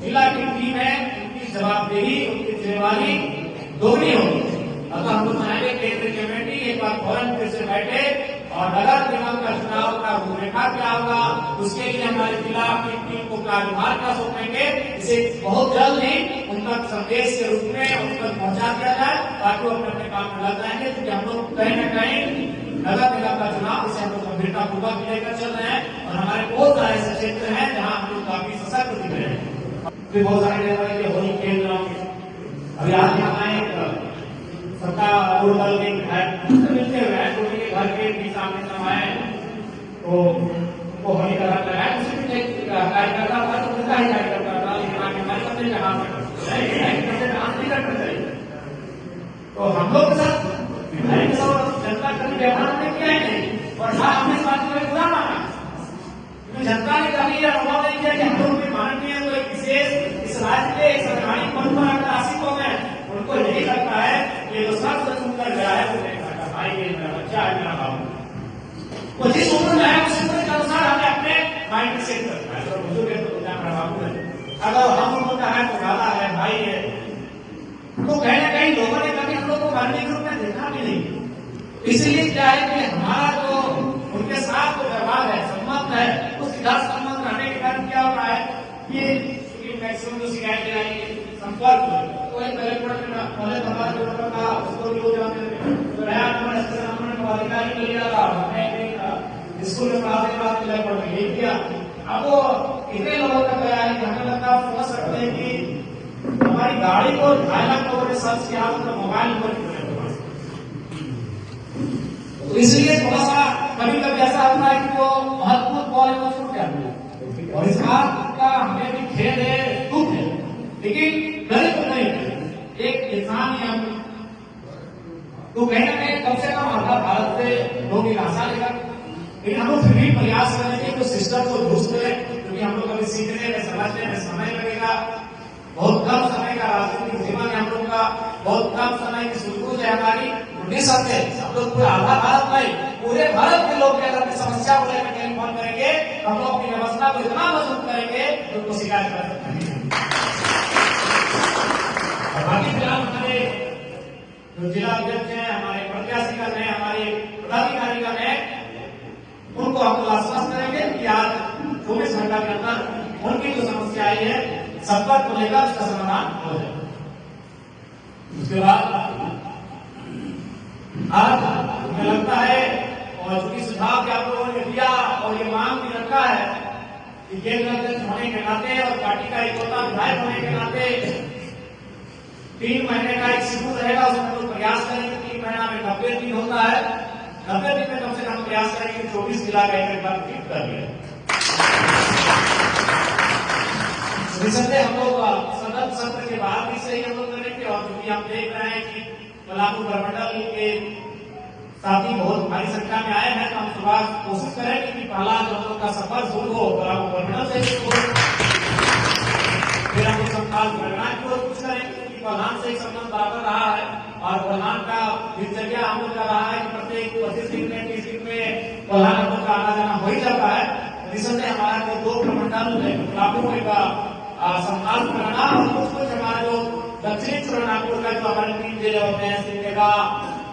जिला की टीम है, उनकी जवाबदेही, उनकी जिम्मेवारी दोगुनी होगी। अगर हम लोग चाहेंगे केंद्रीय कमेटी एक बार फौरन फिर से बैठे और नगर निगम का चुनाव का रूपरेखा क्या होगा, उसके लिए हमारे जिला की टीम को कार्यभार क्या सौंपेंगे, इसे बहुत जल्द ही उन तक संदेश के रूप में उन तक पहुंचा दिया जाए ताकि वो अपने अपने काम में लग जाएंगे। क्योंकि हम लोग कहीं न कहीं नगर निगम का चुनाव इसे हम लोग गंभीरता पूर्वक लेकर चल रहे हैं और हमारे बहुत सारे ऐसे क्षेत्र हैं जहाँ हम लोग काफी सशक्त दिख रहे हैं। फिर बहुत सारे होली खेल रहा हूँ। अभी आज यहाँ एक सत्ता दल के मिलते हुए हैं, तो उनके घर के भी सामने समाए तो उनको होली का रंग लगाया। उसी में एक कार्यकर्ता था, तो उनका ही कार्यकर्ता था, लेकिन आगे हमारे बंदे में हाथ नहीं करना चाहिए। तो हम लोग के साथ जनता कभी व्यवहार हमने किया ही नहीं और ना हमने इस बात को बुरा माना। जनता ने कभी यह अनुभव नहीं किया कि हम लोग भी माननीय तो एक विशेष इस राज्य के सरकारी पद पर अगर आशिक हो गए, उनको यही लगता है कि जो सबसे सुंदर गया है वो देखा भाई ये मेरा बच्चा है, मेरा बाबू। वो जिस उम्र में है उस उम्र के अनुसार हमें अपने माइंड में सेट करना है। तो बुजुर्ग है तो मेरा बाबू है, अगर हम उम्र का है तो दादा है, भाई है। तो कहीं न कहीं लोगों ने कभी हम लोग को मानने के रूप में देखा भी नहीं। इसलिए क्या है कि हमारा जो उनके साथ जो व्यवहार है, संबंध है, उस सीधा संबंध रहने के कारण क्या हो रहा है कि मैक्सिमम जो शिकायतें आई संपर्क तो पहले हमारा जो था उसको भी हो जाते तो अधिकारी को लिया था, स्कूल में पढ़ाते पढ़ाते पढ़ यही किया। अब वो इतने लोगों तक गया है कि हमें लगता है समझ सकते हैं कि हमारी गाड़ी को 2.5 लाख लोगों ने सर्च किया, उनका मोबाइल नंबर तो इसलिए थोड़ा सा कभी कभी ऐसा होता है कि वो महत्वपूर्ण कॉल को छूट जाती है और इस बात का हमें भी खेद है, दुख है, लेकिन गलत नहीं है। एक इंसान ही हम तो कहीं ना कहीं कम से कम आधा भारत से लोग एक आशा लेकर, लेकिन हम लोग फिर भी प्रयास करेंगे कि सिस्टम को दुरुस्त करें, क्योंकि हम लोग अभी सीखने में समझने में समय लगेगा। बहुत कम समय का राजनीतिक जीवन है हम लोग का, बहुत कम समय की सूझबूझ है हमारी। निसंदेह हम लोग पूरे आधा भारत नहीं, पूरे भारत के लोग अगर अपनी समस्या को लेकर टेलीफोन करेंगे, हम लोग अपनी व्यवस्था को इतना मजबूत करेंगे तो उनको शिकायत कर सकते हैं। और बाकी फिलहाल हमारे जो जिला अध्यक्ष हैं, हमारे प्रत्याशीगण हैं, हमारे पदाधिकारीगण हैं, उनको हम लोग आश्वस्त करेंगे कि आज 24 घंटा के अंदर उनकी जो समस्या आई है संपर्क को लेकर उसका समाधान हो जाए। उसके बाद आज मुझे लगता है और चूंकि सुझाव के आप लोगों ने दिया और ये मांग भी रखा है कि केंद्र अध्यक्ष होने के नाते और पार्टी का इकलौता विधायक होने के नाते 3 महीने का एक शिविर रहेगा, उसमें लोग प्रयास करेंगे। 3 महीना में 90 दिन होता है, 90 दिन में कम से कम प्रयास करेंगे 24 जिला का एक बार ठीक कर लिया। निसंदेह हम लोग सदन सत्र के बाद भी सही हम लोग करेंगे और क्योंकि हम देख रहे हैं कि पलामू प्रमंडल के साथी बहुत भारी संख्या में आए हैं, तो हम सुबह कोशिश करेंगे कि पहला जो हम लोग का सफर शुरू हो पलामू प्रमंडल से शुरू हो, फिर हम लोग संताल गणना की ओर कुछ करेंगे क्योंकि प्रधान से एक संबंध बराबर रहा है और प्रधान का दिनचर्या हम लोग का रहा है कि प्रत्येक 25 दिन में 30 दिन में प्रधान हम लोग का आना जाना हो ही जाता है। निसंदेह हमारा जो 2 प्रमंडल पलामू का संताल गणना और कुछ हमारा जो दक्षिणी चुनापुर का जो हमारे 3 जिले होते हैं, सिमडेगा,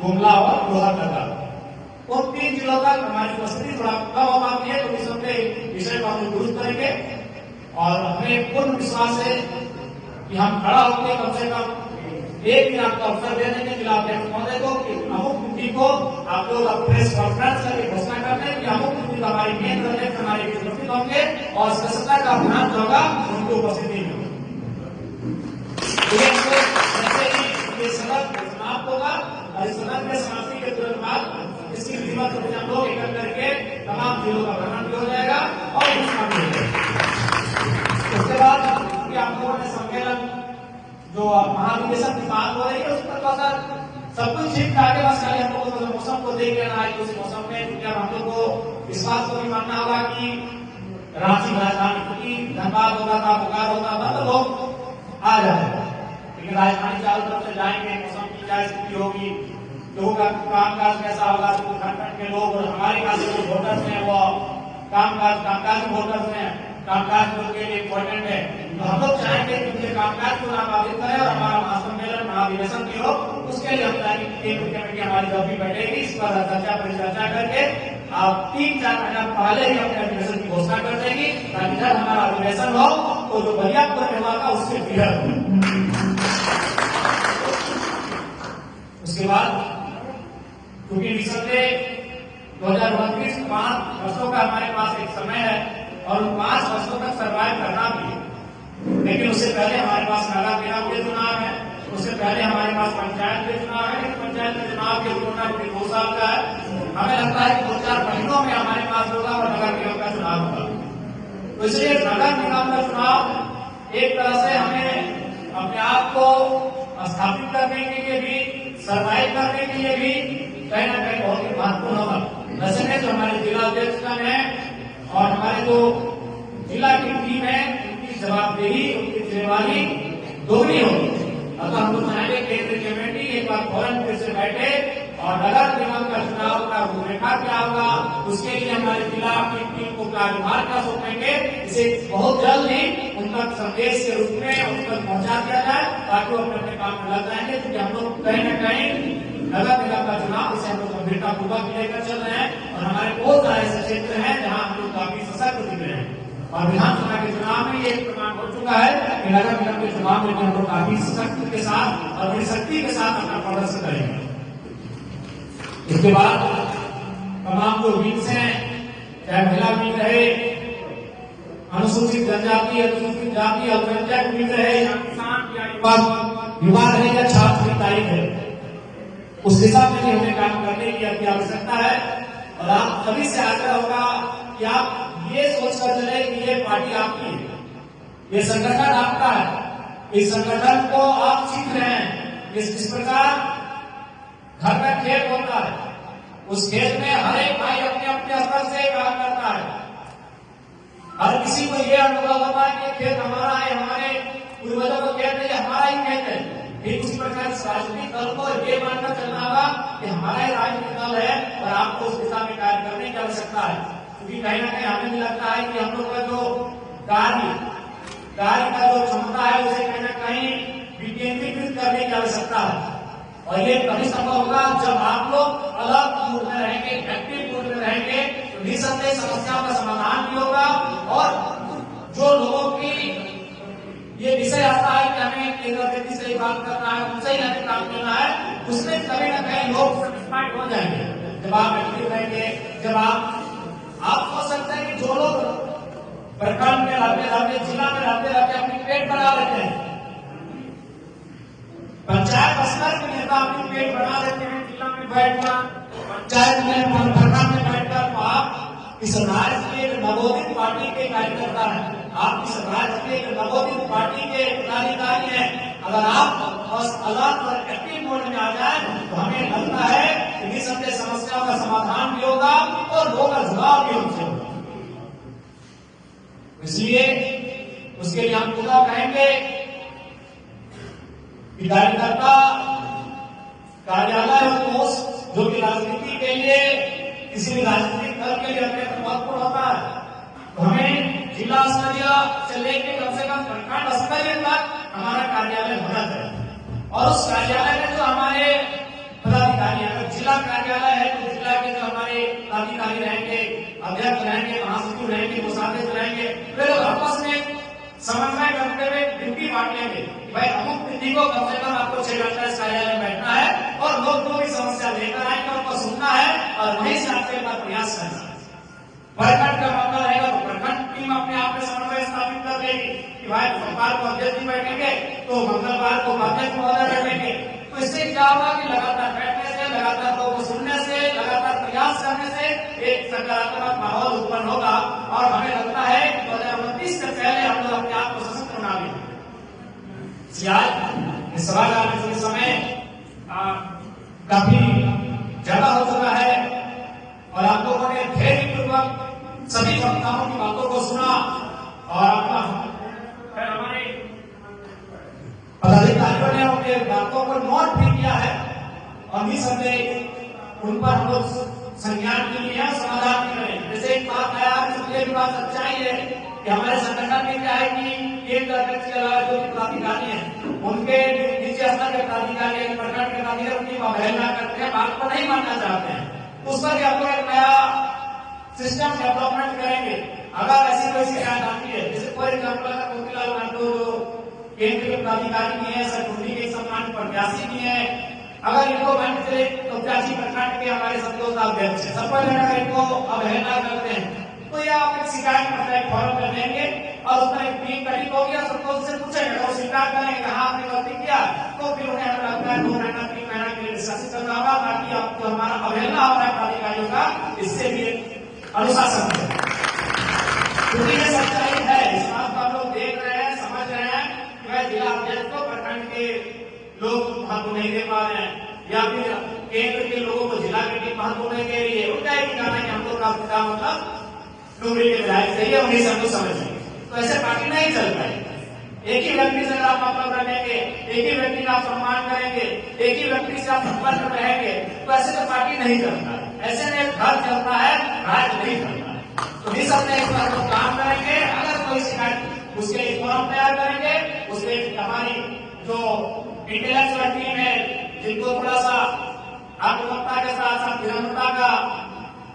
गुमला और लोहरदगा, उन 3 जिलों तक हमारी उपस्थिति थोड़ा कम हो पाती है। तो निसंदेह विषय को हम दुरुस्त करेंगे और हमें पूर्ण विश्वास है कि हम खड़ा होकर कम से कम एक दिन आपको अवसर दे देंगे जिला अध्यक्ष महोदय को कि अमुक तिथि को आप लोग प्रेस कॉन्फ्रेंस करके घोषणा करते हैं कि अमुक तिथि को हमारे केंद्र अध्यक्ष हमारे उपस्थित होंगे और स्वच्छता का अभियान जो होगा उनकी उपस्थिति में ये सड़क समाप्त होगा और इस सड़क में समाप्ति के तुरंत बाद इसकी कीमत हम लोग एकत्र करके तमाम जिलों का भ्रमण भी हो जाएगा और घोषणा भी हो जाएगा। उसके बाद आप लोगों ने सम्मेलन जो महाधिवेशन की बात हो रही है उस पर थोड़ा सब कुछ ठीक ठाक है, बस खाली हम लोग को मौसम को देख लेना है। उस मौसम में जब हम लोग को इस बात को भी मानना होगा कि रांची राजधानी क्योंकि धनबाद होता था, बोकारो होता था, तो लोग आ जाएगा, लेकिन राजधानी चारों तरफ से जाएंगे, मौसम की क्या स्थिति होगी, लोगों का कामकाज कैसा होगा, खंड के लोग और हमारे पास जो वोटर्स हैं वो कामकाजी वोटर्स हैं, कामकाज के लिए इम्पोर्टेंट है। तो हम लोग चाहेंगे कि उनके कामकाज को नाबाधित करें और हमारा महासम्मेलन महाधिवेशन भी हो। उसके लिए हम चाहेंगे केंद्र कमेटी हमारी जब भी बैठेगी इस पर चर्चा परिचर्चा करके आप 3-4 महीना पहले ही अपने अधिवेशन की घोषणा कर देंगी, ताकि जब हमारा अधिवेशन हो तो जो बलियापुर में हुआ था उससे बेहद हो। उसके बाद क्योंकि निसंदेह 2029 5 वर्षों का हमारे पास एक समय है और उन 5 वर्षों तक सर्वाइव करना भी है। लेकिन उससे पहले हमारे पास नगर निगम के चुनाव है, उससे पहले हमारे पास पंचायत के चुनाव है। पंचायत के चुनाव के कोरोना 2 साल का है। हमें लगता है कि 2-4 महीनों में हमारे पास होगा और नगर निगम का चुनाव होगा। तो इसलिए नगर निगम का चुनाव एक तरह से हमें अपने आप को स्थापित करने के लिए भी, सर्वाइव करने के लिए भी कहीं ना कहीं बहुत ही महत्वपूर्ण होगा। वैसे में जो हमारे जिला अध्यक्ष है और हमारे जो जिला की टीम है, उनकी जवाबदेही, उनकी जिम्मेवारी दोगुनी होगी। अतः हम लोग चाहेंगे केंद्र कमेटी एक बार फौरन फिर से बैठे और नगर निगम का चुनाव का रूपरेखा क्या होगा, उसके लिए हमारे जिला की टीम को कार्यभार क्या सौंपेंगे, इसे बहुत जल्द ही उन तक संदेश के रूप में उन तक पहुंचा दिया जाए, ताकि वो अपने अपने काम में लग जाएंगे। क्योंकि हम लोग कहीं न कहीं नगर निगम का चुनाव इसे हम लोग गंभीरता पूर्वक लेकर चल रहे हैं और हमारे बहुत सारे ऐसे क्षेत्र हैं जहाँ हम लोग काफी सशक्त दिख रहे हैं। और विधानसभा के चुनाव में ये प्रमाण हो चुका है कि नगर निगम के चुनाव में हम लोग काफी सशक्त के साथ और बड़ी शक्ति के साथ अपना प्रदर्शन करेंगे। इसके बाद तमाम जो विंग्स हैं, चाहे महिला विंग रहे, अनुसूचित जनजाति, अनुसूचित जाति, अल्पसंख्यक विंग रहे, या किसान या युवा रहे या छात्र की तारीख है, उस दिशा में भी हमें काम करने की आवश्यकता है। और आप सभी से आग्रह होगा कि आप ये सोचकर चले कि ये पार्टी आपकी है, ये संगठन आपका है। इस संगठन को आप सीख रहे हैं। इस प्रकार घर में खेल होता है, उस खेल में हर एक भाई अपने अपने स्तर से काम करता है। हर किसी को यह अनुभव होता है कि खेल हमारा है, हमारे पूर्वजों को खेल नहीं, हमारा ही खेल है। ठीक उसी प्रकार राजनीतिक दल को ये मानकर चलना होगा कि हमारा ही राजनीतिक दल है और आपको उस दिशा में कार्य करने की आवश्यकता है। क्योंकि कहीं ना कहीं हमें भी लगता है कि हम लोग का जो कार्य का जो क्षमता है उसे कहीं ना कहीं विकेंद्रीकृत करने की आवश्यकता है। और ये तभी संभव होगा जब आप लोग अलग मूड में रहेंगे, एक्टिव मूड में रहेंगे, तो निसंदेह समस्याओं का समाधान भी होगा। और जो लोगों की ये विषय आता है कि हमें केंद्र व्यक्ति से बात करना है, उनसे ही हमें काम करना है, उसमें कभी ना कहीं लोग सेटिस्फाइड हो जाएंगे। जब आप एक्टिव रहेंगे, जब आप सोच सकते हैं कि जो लोग प्रखंड में रहते, जिला में रहते अपनी पेट बना लेते हैं, पंचायत स्तर के नेता अपनी पेट बना लेते हैं, जिला में बैठकर, पंचायत में, प्रखंड में बैठकर, आप इस राज्य की एक नवोदित पार्टी के कार्यकर्ता हैं, आप इस राज्य की एक नवोदित पार्टी के पदाधिकारी हैं। अगर आप बस अलर्ट और एक्टिव मोड में आ जाए तो हमें लगता है कि निसंदेह समस्याओं का समाधान भी होगा और लोगों का जुड़ाव भी हमसे होगा। इसलिए उसके लिए हम पूरा कहेंगे कि कार्यकर्ता कार्यालय और पोस्ट जो कि राजनीति के लिए, किसी भी राजनीतिक दल के लिए अत्यंत महत्वपूर्ण होता है, तो हमें जिला स्तरीय से लेकर कम से कम प्रखंड स्तरीय तक हमारा कार्यालय होना चाहिए। और उस कार्यालय में जो हमारे पदाधिकारी हैं, अगर जिला कार्यालय है तो जिला के जो हमारे पदाधिकारी रहेंगे, अध्यक्ष रहेंगे, महासचिव रहेंगे, कोषाध्यक्ष रहेंगे, वे लोग आपस में समन्वय करते हुए ड्यूटी बांटेंगे। भाई अमुक तिथि को कम से कम आपको 6 घंटा इस कार्यालय में बैठना है और लोग जो भी समस्या लेकर आएंगे उनको सुनना है और वहीं से आपके पास प्रयास करना है। प्रखंड का मामला रहेगा तो प्रखंड टीम अपने आप में समन्वय स्थापित कर देगी कि भाई सोमवार को अध्यक्ष जी बैठेंगे तो मंगलवार को उपाध्यक्ष महोदय बैठेंगे। तो इससे क्या होगा कि लगातार बैठने से, लगातार लोगों को सुनने से, लगातार प्रयास करने से एक सकारात्मक माहौल उत्पन्न होगा। और हमें लगता है कि 2029 से पहले हम लोग अपने आप को सशक्त बना लेंगे। इस सभागार में इस समय काफी ज्यादा हो चुका है और आप लोगों ने धैर्यपूर्वक सभी वक्ताओं की बातों को सुना और अपना हमारे पदाधिकारियों ने उनके बातों को नोट भी किया है और निसंदेह उन पर हम लोग संज्ञान के लिए समाधान कर रहे हैं। जैसे एक बात है, आपकी बात सच्चाई है कि हमारे संगठन में क्या है कि केंद्र अध्यक्ष के अलावा जो पदाधिकारी हैं उनके नीचे स्तर के पदाधिकारी प्रखंड के पदाधिकारी उनकी अवहेलना करते हैं, बात को नहीं मानना चाहते हैं। उस पर हम लोग एक नया सिस्टम डेवलपमेंट करेंगे। अगर ऐसी कोई शिकायत आती है, जैसे फॉर एग्जाम्पल अगर मोतीलाल नेहरू जो केंद्र के पदाधिकारी भी है, सरकुंडी के सम्मान प्रत्याशी भी है, अगर इनको मान के प्रत्याशी प्रखंड के हमारे संतोष अध्यक्ष है, सब पर इनको अवहेलना करते हैं, तो ये आप एक शिकायत पत्र एक फॉर्म में देंगे और उसमें एक टीम कटिंग होगी और संतोष से पूछेंगे और स्वीकार करेंगे कहा आपने गलती किया, तो फिर उन्हें हमें लगता है 2 महीना 3 महीना के लिए निष्कासित करना होगा, ताकि आपको हमारा अवहेलना हो रहा है पदाधिकारियों का, इससे भी अनुशासन है। क्योंकि ये सच्चाई है, इस बात को हम लोग देख रहे हैं, समझ रहे हैं कि वह जिला अध्यक्ष को प्रखंड के लोग महत्व नहीं दे पा रहे हैं या फिर केंद्र के लोगों को जिला की टीम महत्व नहीं दे रही है। उनका एक कहना है कि हम लोग का मतलब डूबरी के विधायक चाहिए, उन्हीं से हम लोग समझ लेंगे, तो ऐसे पार्टी नहीं चल पाएगी। एक ही व्यक्ति से आप मतलब रखेंगे, एक ही व्यक्ति का आप सम्मान करेंगे, एक ही व्यक्ति से आप संपर्क में रहेंगे, तो ऐसे तो पार्टी नहीं चलता है। ऐसे में घर चलता है, राज नहीं चलता है। तो इस अपने इस पर हम काम करेंगे। अगर कोई शिकायत उसके लिए फॉर्म तैयार करेंगे, उसके हमारी जो इंटेलेक्चुअल टीम है जिनको थोड़ा सा आत्मकता के साथ साथ विनम्रता का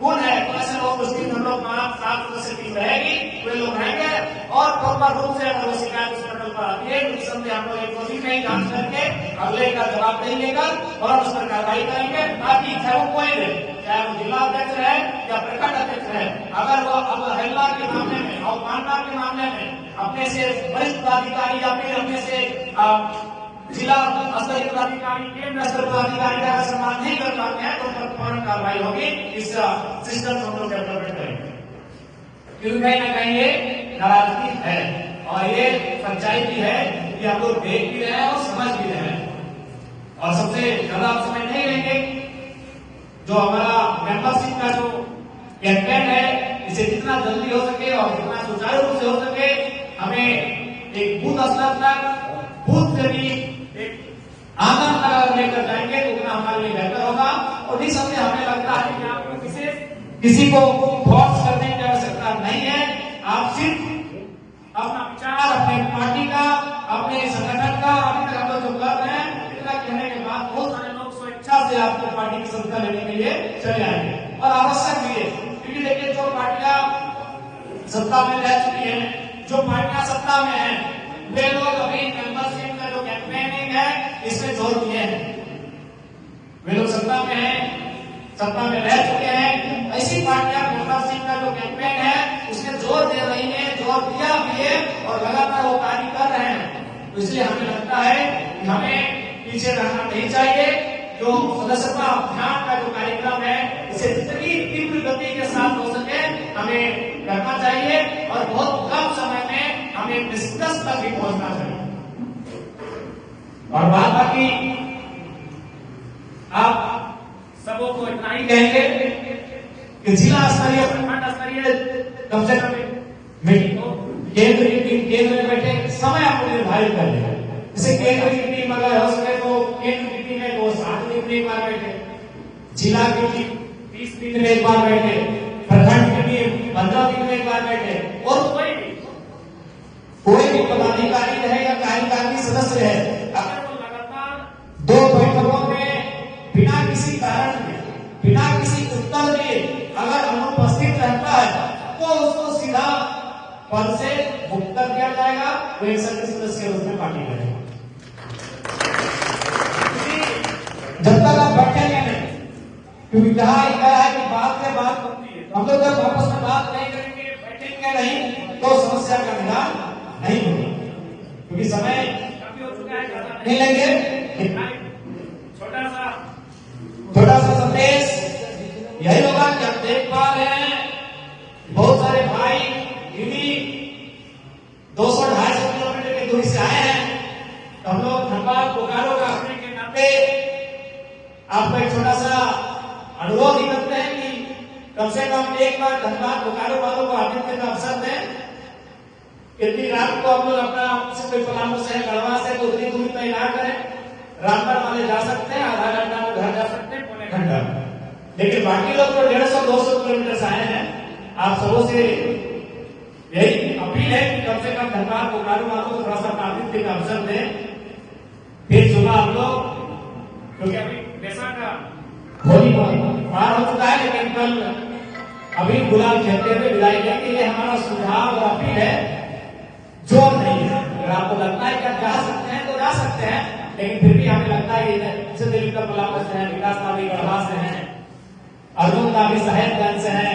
गुण है, तो ऐसे लोग उस टीम हम लोग 5-7 सदस्य टीम रहेगी, वे लोग रहेंगे और प्रॉपर रूप से अगर वो शिकायत उस मंडल पर आती है, निसंदेह हम लोग एक कोशिश में जांच करके अगले का जवाब नहीं लेकर और उस पर कार्रवाई करेंगे, ताकि चाहे वो कोई रहे, चाहे वो जिला अध्यक्ष रहे या प्रखंड अध्यक्ष रहे, अगर वो अवहेलना के मामले में, अवमानना के मामले में अपने से वरिष्ठ पदाधिकारी या फिर अपने से जिला स्तरीय पदाधिकारी, केंद्र स्तरीय पदाधिकारी का सम्मान नहीं कर पाते हैं, तो उन पर फौरन कार्रवाई होगी। इस सिस्टम को हम लोग डेवलपमेंट करेंगे, क्योंकि कहीं ना कहीं ये नाराजगी है और ये सच्चाई भी है कि हम लोग देख भी रहे हैं और समझ भी रहे हैं। और सबसे ज्यादा आप समय नहीं लेंगे, जो हमारा मेंबरशिप का जो कैंपेन है, इसे जितना जल्दी हो सके और जितना सुचारू रूप से हो सके, हमें एक बूथ स्तर तक, बूथ से भी आंगन तक लेकर जाएंगे, तो उतना हमारे लिए बेहतर होगा। और निसंदेह हमें लगता है कि आपको किसी को फोर्स करने की आवश्यकता नहीं है। आप सिर्फ अपना विचार, अपने पार्टी का, अपने संगठन का, अभी तक हम लोग जो कर रहे हैं, इतना कहने के बाद बहुत सारे लोग स्वेच्छा से आपको पार्टी की सदस्यता लेने के लिए चले आएंगे और आवश्यक भी है। क्योंकि देखिए, जो पार्टियां सत्ता में रह चुकी है, जो पार्टियां सत्ता में है, वे लोग अभी मेंबरशिप का जो कैंपेनिंग है इसमें जोर दिए हैं। वे लोग सत्ता में हैं, सत्ता में रह चुके हैं, ऐसी पार्टियां मेंबरशिप का जो कैंपेन है उसमें जोर दे रही है, जोर दिया भी है और लगातार वो कार्य कर रहे हैं। तो इसलिए हमें लगता है कि हमें पीछे रहना नहीं चाहिए। जो सदस्यता अभियान का जो कार्यक्रम है, इसे जितनी तीव्र गति के साथ हो सके हमें करना चाहिए और बहुत कम समय में हमें निष्कर्ष तक भी पहुंचना चाहिए। और बात बाकी आप सबों को इतना ही कहेंगे कि जिला स्तरीय, प्रखंड स्तरीय कम से कम मीटिंग हो, केंद्र की टीम केंद्र में बैठे समय आपको निर्धारित कर देगा। जैसे केंद्र की टीम अगर हो सके तो केंद्र की टीम है तो 7 दिन में एक बार बैठे, जिला की टीम 30 दिन में एक बार बैठे, प्रखंड की टीम 15 दिन में एक बार बैठे, और कोई भी पदाधिकारी रहे या कार्यकारिणी सदस्य रहे, अगर वो लगातार 2 बैठकों में बिना किसी कारण के, बिना किसी उत्तर के अगर अनुपस्थित रहता है, तो उसको सीधा पद से मुक्त कर दिया जाएगा, वो एक सदस्य के रूप में पार्टी करेगा। जब तक आप बैठेंगे नहीं, क्योंकि कहा है कि बात से बात बनती है, हम लोग जब आपस में बात नहीं करेंगे, बैठेंगे नहीं, तो समस्या का निदान नहीं होगा। क्योंकि समय काफी हो चुका है, नहीं लेंगे। छोटा सा संदेश यही होगा कि हम देख पा रहे हैं बहुत सारे भाई दीदी 200-250 किलोमीटर की दूरी से आए हैं, तो हम लोग धनबाद बोकारो का अपने के नाते आपको एक छोटा सा अनुरोध ही करते हैं कि कम से कम एक बार धनबाद बोकारो वालों को आने का अवसर दें। इतनी रात को हम लोग अपना कोई पलामू से, गढ़वा से तो उतनी दूरी तय ना करें, रामगढ़ वाले जा सकते हैं, आधा घंटा में घर जा सकते हैं, पौने घंटा में। लेकिन बाकी लोग तो 150-200 किलोमीटर से आए हैं। आप सबों से यही अपील अपील है कि कम से कम धनबाद बोकारो वालों को थोड़ा सा प्रातिनिधिक का अवसर दें। फिर सुबह हम लोग, क्योंकि अभी बेशक होली पार हो चुका है, लेकिन कल अभी गुलाल खेलते हुए विदाई लेंगे। ये हमारा सुझाव और अपील है, जोर नहीं है। अगर आपको लगता है कि आप जा सकते हैं तो जा सकते हैं, लेकिन फिर भी हमें लगता है कि दिल्ली का पलावा से है, विकास ताली गढ़वा से है, अर्जुन का भी साहेबगंज से है,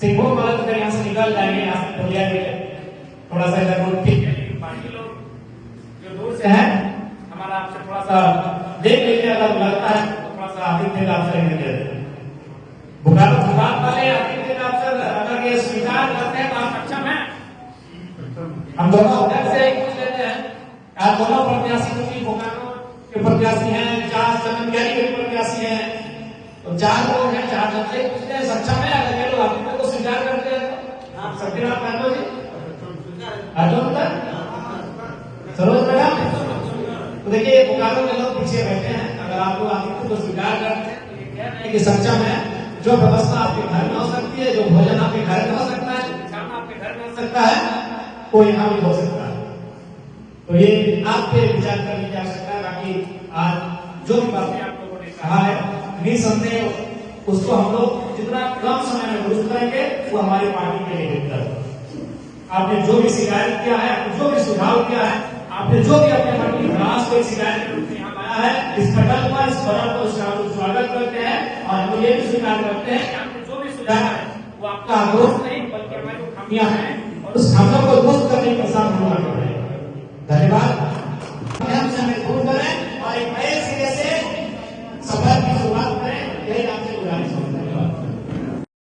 सिंघों वाले तो यहाँ से निकल जाएंगे, यहाँ से बोलिया के थोड़ा सा इधर ठीक है, लेकिन बाकी लोग जो दूर से है हमारा आपसे थोड़ा सा देख लीजिए, अगर लगता है तो थोड़ा सा आतिथ्य का अवसर दे दें। बोकारो विभाग वाले आतिथ्य का अवसर अगर ये स्वीकार करते हैं तो आप सक्षम हैं। हम दोनों उधर से ही पूछ लेते हैं, आप दोनों प्रत्याशी क्योंकि बोकारो के प्रत्याशी हैं, 4 चंदनगिरी के प्रत्याशी हैं, तो 4 लोग हैं, 4 जन से पूछते हैं सक्षम है। अगर ये लोग आतिथ्य को स्वीकार करते हैं तो आप सत्यनारायण महतो जी, अर्जुन सरोज मैडम, तो देखिए बोकारो के लोग पीछे बैठे हैं। अगर आप लोग आतिथ्य को स्वीकार करते हैं तो ये कह रहे हैं कि सक्षम है। जो व्यवस्था आपके घर में हो सकती है, जो भोजन आपके घर में हो सकता है, खाना आपके घर में हो सकता है, वो यहाँ भी हो सकता है। तो ये आप पे विचार करने की आवश्यकता है। बाकी आज जो भी बातें आप लोगों ने कहा है, निसंदेह उसको हम लोग जितना कम समय में दुरुस्त करेंगे वो हमारी पार्टी के लिए बेहतर है। आपने जो भी शिकायत किया है, आपने जो भी सुझाव किया है, आपने जो भी अपने मन की भड़ास को शिकायत के रूप में यहाँ आया है, इस पटल पर इस पटल को स्वागत करते हैं और हम ये भी स्वीकार करते हैं कि आपने जो भी सुझाव है वो आपका दोस्त नहीं बल्कि हमारी जो खामियां हैं और उस खामियों को दुरुस्त करने के साथ हम लोग आगे बढ़ेंगे। धन्यवाद।